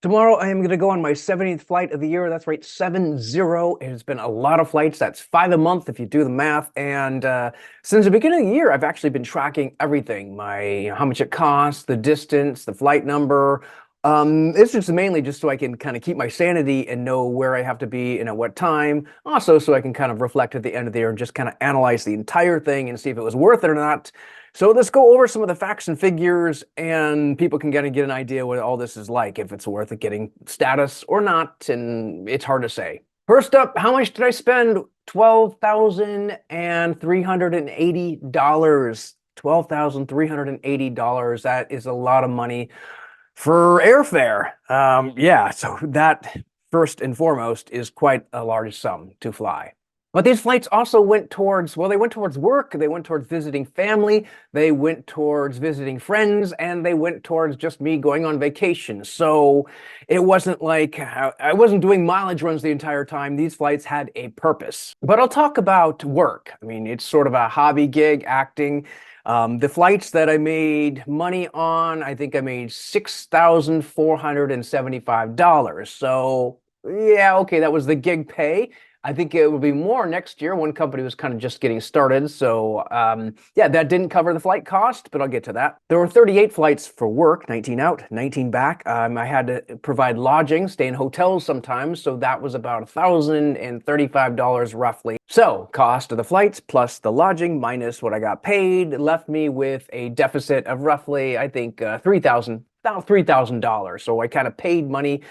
Tomorrow, I am going to go on my 70th flight of the year. That's right, 70. It has been a lot of flights. That's 5 a month if you do the math. And since the beginning of the year, I've actually been tracking everything, how much it costs, the distance, the flight number. It's just mainly just so I can kind of keep my sanity and know where I have to be and at what time. Also, so I can kind of reflect at the end of the year and just kind of analyze the entire thing and see if it was worth it or not. So let's go over some of the facts and figures, and people can kind of get an idea what all this is like, if it's worth it getting status or not, and it's hard to say. First up, how much did I spend? $12,380. $12,380. That is a lot of money for airfare. Yeah, so that first and foremost is quite a large sum to fly. But these flights also went towards, well, they went towards work, they went towards visiting family, they went towards visiting friends, and they went towards just me going on vacation. So it wasn't like I wasn't doing mileage runs the entire time. These flights had a purpose. But I'll talk about work. I mean, it's sort of a hobby gig, acting. The flights that I made money on, I think I made $6,475. So yeah, okay, that was the gig pay. I think it will be more next year. One company was kind of just getting started. So yeah, that didn't cover the flight cost, but I'll get to that. There were 38 flights for work, 19 out, 19 back. I had to provide lodging, stay in hotels sometimes. So that was about $1,035 roughly. So cost of the flights plus the lodging minus what I got paid left me with a deficit of roughly, I think, $3,000. So I kind of paid money.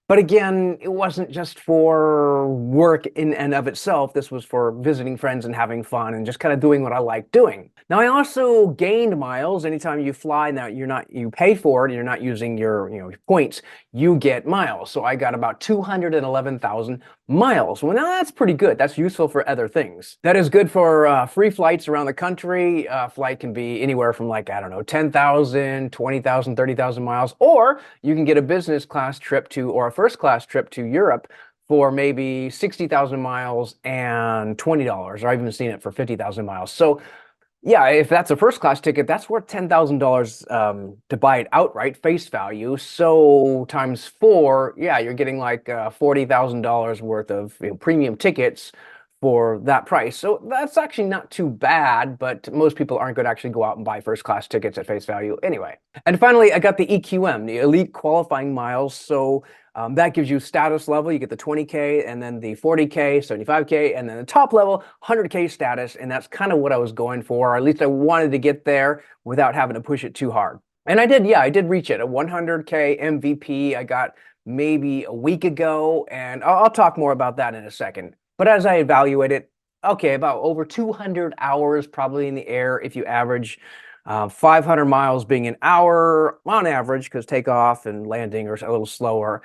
But again, it wasn't just for work in and of itself. This was for visiting friends and having fun and just kind of doing what I like doing. Now, I also gained miles. Anytime you fly, now you pay for it, and you're not using your, points, you get miles. So I got about 211,000 miles. Well, now that's pretty good. That's useful for other things. That is good for free flights around the country. Flight can be anywhere from, like, I don't know, 10,000, 20,000, 30,000 miles, or you can get a business class trip or a first class trip to Europe for maybe 60,000 miles and $20, or I've even seen it for 50,000 miles. So yeah, if that's a first class ticket, that's worth $10,000 to buy it outright, face value. So times four, yeah, you're getting like $40,000 worth of premium tickets for that price. So that's actually not too bad, but most people aren't going to actually go out and buy first class tickets at face value anyway. And finally, I got the EQM, the Elite Qualifying Miles. So that gives you status level. You get the 20K and then the 40K, 75K, and then the top level 100K status. And that's kind of what I was going for, or at least I wanted to get there without having to push it too hard. And I did, yeah, I did reach it. A 100K MVP I got maybe a week ago, and I'll talk more about that in a second. But as I evaluate it, okay, about over 200 hours probably in the air if you average 500 miles being an hour on average, because takeoff and landing are a little slower.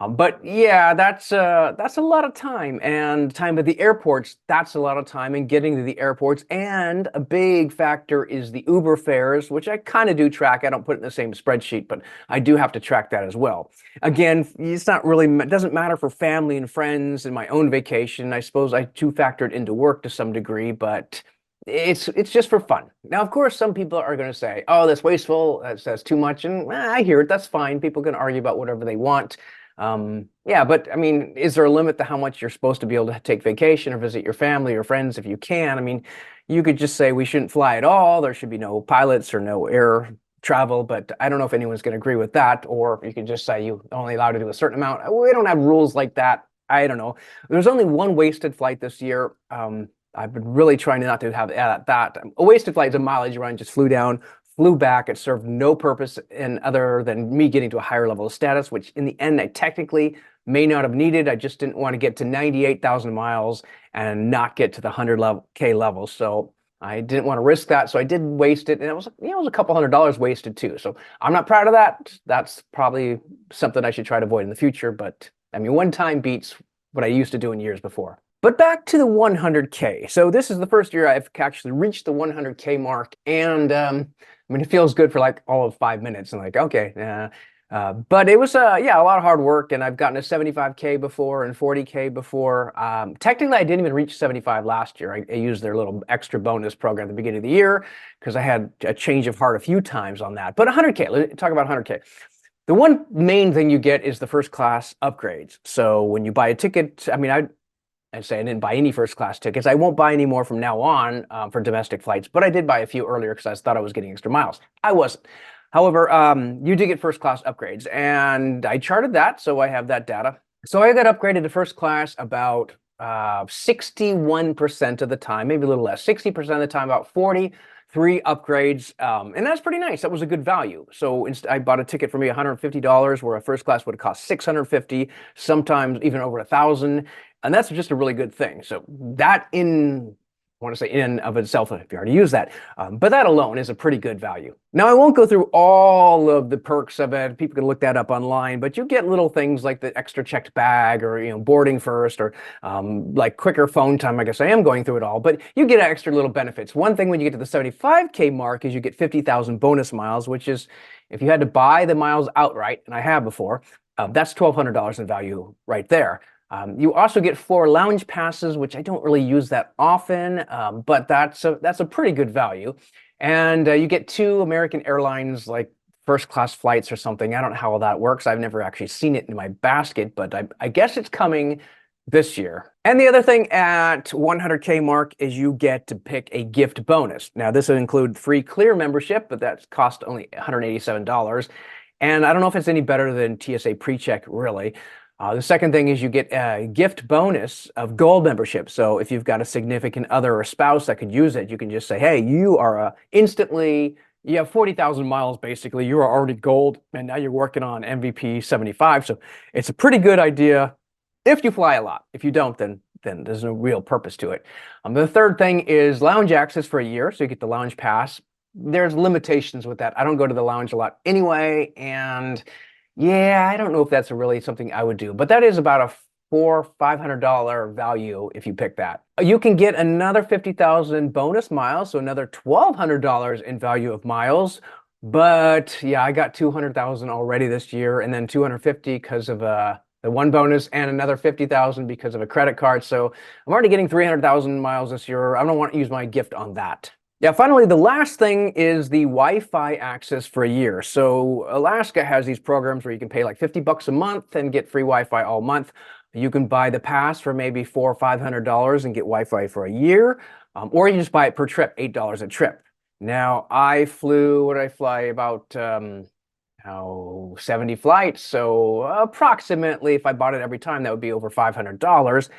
But yeah, that's a lot of time, and time at the airports, that's a lot of time, and getting to the airports. And a big factor is the Uber fares, which I kind of do track. I don't put it in the same spreadsheet, but I do have to track that as well. Again, it's not really, it doesn't matter for family and friends and my own vacation. I suppose I do factor it into work to some degree, but it's just for fun. Now, of course, some people are going to say, "Oh, that's wasteful. That's too much." And I hear it. That's fine. People can argue about whatever they want. Yeah, but I mean, is there a limit to how much you're supposed to be able to take vacation or visit your family or friends if you can? I mean, you could just say we shouldn't fly at all. There should be no pilots or no air travel, but I don't know if anyone's going to agree with that. Or you could just say you only allowed to do a certain amount. We don't have rules like that. I don't know. There's only one wasted flight this year. I've been really trying not to have that. A wasted flight is a mileage run, just flew down, flew back. It served no purpose other than me getting to a higher level of status, which in the end I technically may not have needed. I just didn't want to get to 98,000 miles and not get to the 100K level. So I didn't want to risk that. So I did waste it. And it was a couple $100 wasted too. So I'm not proud of that. That's probably something I should try to avoid in the future. But I mean, one time beats what I used to do in years before. But back to the 100K. So this is the first year I've actually reached the 100K mark. And I mean, it feels good for like all of 5 minutes. And like, okay, but it was, yeah, a lot of hard work. And I've gotten a 75K before and 40K before. Technically, I didn't even reach 75 last year. I used their little extra bonus program at the beginning of the year because I had a change of heart a few times on that. But 100K, let's talk about 100K. The one main thing you get is the first class upgrades. So when you buy a ticket, I mean, I'd say I didn't buy any first class tickets. I won't buy any more from now on for domestic flights, but I did buy a few earlier because I thought I was getting extra miles. I wasn't. However, you do get first class upgrades, and I charted that, so I have that data. So I got upgraded to first class about 61% of the time, maybe a little less, 60% of the time, about 43 upgrades. And that's pretty nice. That was a good value. So I bought a ticket for me $150, where a first class would have cost $650, sometimes even over $1,000. And that's just a really good thing. So that I want to say in and of itself, if you already use that, but that alone is a pretty good value. Now, I won't go through all of the perks of it. People can look that up online, but you get little things like the extra checked bag, or boarding first, or like quicker phone time. I guess I am going through it all, but you get extra little benefits. One thing when you get to the 75K mark is you get 50,000 bonus miles, which is, if you had to buy the miles outright, and I have before, that's $1,200 in value right there. You also get 4 lounge passes, which I don't really use that often, but that's a pretty good value. And you get 2 American Airlines, like first class flights or something. I don't know how all that works. I've never actually seen it in my basket, but I guess it's coming this year. And the other thing at 100K mark is you get to pick a gift bonus. Now, this will include free Clear membership, but that's cost only $187. And I don't know if it's any better than TSA PreCheck, really. The second thing is you get a gift bonus of gold membership. So if you've got a significant other or spouse that could use it, you can just say, hey, you are you have 40,000 miles, basically. You are already gold, and now you're working on MVP 75. So it's a pretty good idea if you fly a lot. If you don't, then there's no real purpose to it. The third thing is lounge access for a year. So you get the lounge pass. There's limitations with that. I don't go to the lounge a lot anyway, and yeah, I don't know if that's really something I would do, but that is about a $500 value if you pick that. You can get another 50,000 bonus miles, so another $1,200 in value of miles. But yeah, I got 200,000 already this year, and then 250 because of the one bonus, and another 50,000 because of a credit card. So I'm already getting 300,000 miles this year. I don't want to use my gift on that. Yeah, finally, the last thing is the Wi-Fi access for a year. So Alaska has these programs where you can pay like $50 a month and get free Wi-Fi all month. You can buy the pass for maybe $400 or $500 and get Wi-Fi for a year, or you just buy it per trip, $8 a trip. Now, what did I fly? About 70 flights. So approximately, if I bought it every time, that would be over $500.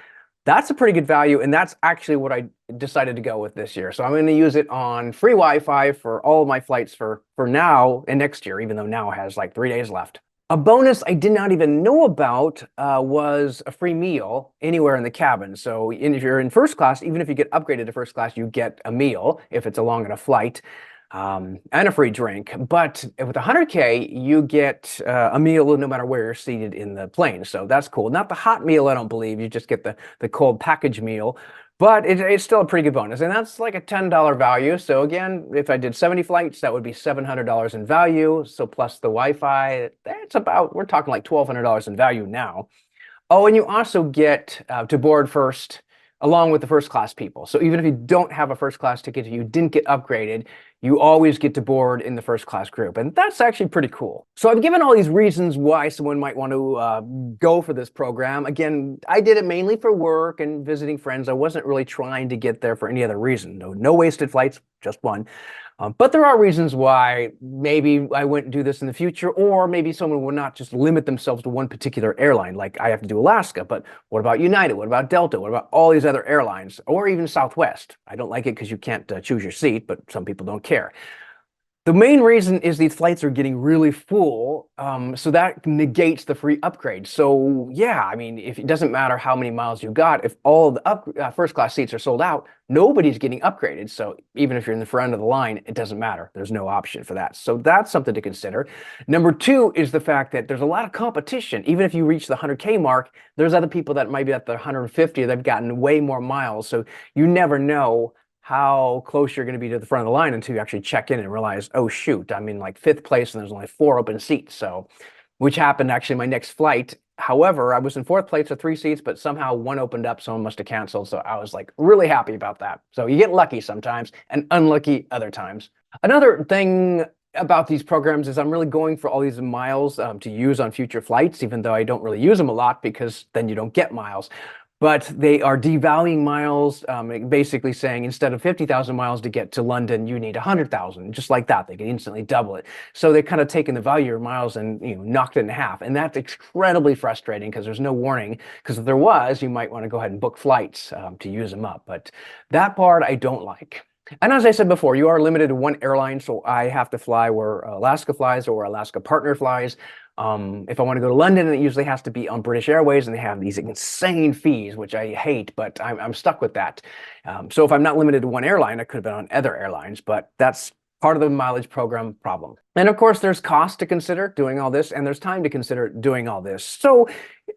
That's a pretty good value, and that's actually what I decided to go with this year. So I'm going to use it on free Wi-Fi for all of my flights for now and next year, even though now has like 3 days left. A bonus I did not even know about was a free meal anywhere in the cabin. So if you're in first class, even if you get upgraded to first class, you get a meal if it's a long enough flight. And a free drink. But with 100K, you get a meal no matter where you're seated in the plane. So that's cool. Not the hot meal, I don't believe. You just get the cold package meal. But it's still a pretty good bonus. And that's like a $10 value. So again, if I did 70 flights, that would be $700 in value. So plus the Wi-Fi, we're talking like $1,200 in value now. Oh, and you also get to board first along with the first class people. So even if you don't have a first class ticket, you didn't get upgraded, you always get to board in the first class group. And that's actually pretty cool. So I've given all these reasons why someone might want to go for this program. Again, I did it mainly for work and visiting friends. I wasn't really trying to get there for any other reason. No wasted flights, just one. But there are reasons why maybe I wouldn't do this in the future, or maybe someone would not just limit themselves to one particular airline. Like I have to do Alaska, but what about United? What about Delta? What about all these other airlines? Or even Southwest? I don't like it because you can't choose your seat, but some people don't care. The main reason is these flights are getting really full, so that negates the free upgrade. So yeah, I mean, if it doesn't matter how many miles you got, if all of the first class seats are sold out, nobody's getting upgraded. So even if you're in the front of the line, it doesn't matter. There's no option for that. So that's something to consider. Number two is the fact that there's a lot of competition. Even if you reach the 100K mark, there's other people that might be at the 150, they've gotten way more miles. So you never know how close you're going to be to the front of the line until you actually check in and realize, oh shoot, I'm in like 5th place and there's only 4 open seats. So, which happened actually my next flight. However, I was in 4th place with 3 seats, but somehow one opened up, someone must have canceled. So I was like really happy about that. So you get lucky sometimes and unlucky other times. Another thing about these programs is I'm really going for all these miles to use on future flights, even though I don't really use them a lot because then you don't get miles. But they are devaluing miles, basically saying instead of 50,000 miles to get to London, you need 100,000. Just like that, they can instantly double it. So they're kind of taking the value of miles and knocked it in half, and that's incredibly frustrating because there's no warning. Because if there was, you might want to go ahead and book flights to use them up. But that part I don't like. And as I said before, you are limited to one airline, so I have to fly where Alaska flies or Alaska Partner flies. If I want to go to London, it usually has to be on British Airways, and they have these insane fees, which I hate, but I'm stuck with that. So if I'm not limited to one airline, I could have been on other airlines, but that's part of the mileage program problem. And of course, there's cost to consider doing all this, and there's time to consider doing all this. So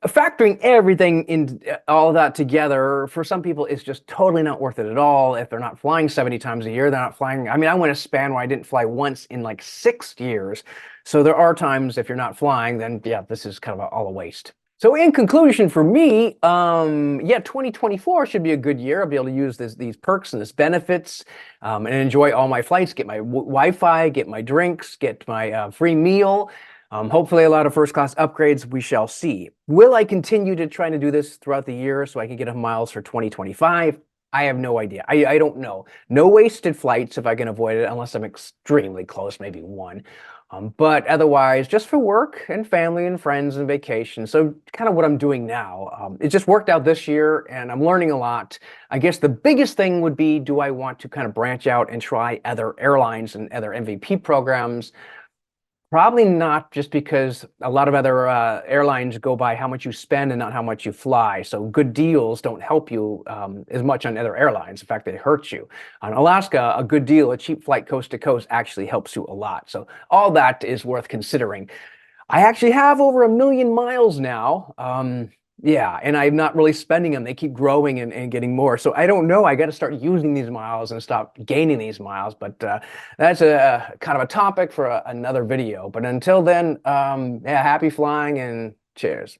factoring everything in all of that together, for some people, it's just totally not worth it at all. If they're not flying 70 times a year, they're not flying. I mean, I went a span where I didn't fly once in like 6 years. So there are times if you're not flying, then yeah, this is kind of all a waste. So in conclusion for me, yeah, 2024 should be a good year. I'll be able to use these perks and these benefits and enjoy all my flights, get my Wi-Fi, get my drinks, get my free meal. Hopefully a lot of first class upgrades, we shall see. Will I continue to try to do this throughout the year so I can get enough miles for 2025? I have no idea. I don't know. No wasted flights if I can avoid it, unless I'm extremely close, maybe one. But otherwise, just for work and family and friends and vacation. So kind of what I'm doing now. It just worked out this year and I'm learning a lot. I guess the biggest thing would be, do I want to kind of branch out and try other airlines and other MVP programs? Probably not, just because a lot of other airlines go by how much you spend and not how much you fly. So good deals don't help you as much on other airlines. In fact, they hurt you. On Alaska, a good deal, a cheap flight coast to coast actually helps you a lot. So all that is worth considering. I actually have over 1 million miles now. Yeah, and I'm not really spending them. They keep growing and getting more. So I don't know. I got to start using these miles and stop gaining these miles. But that's a kind of a topic for another video. But until then, yeah, happy flying and cheers.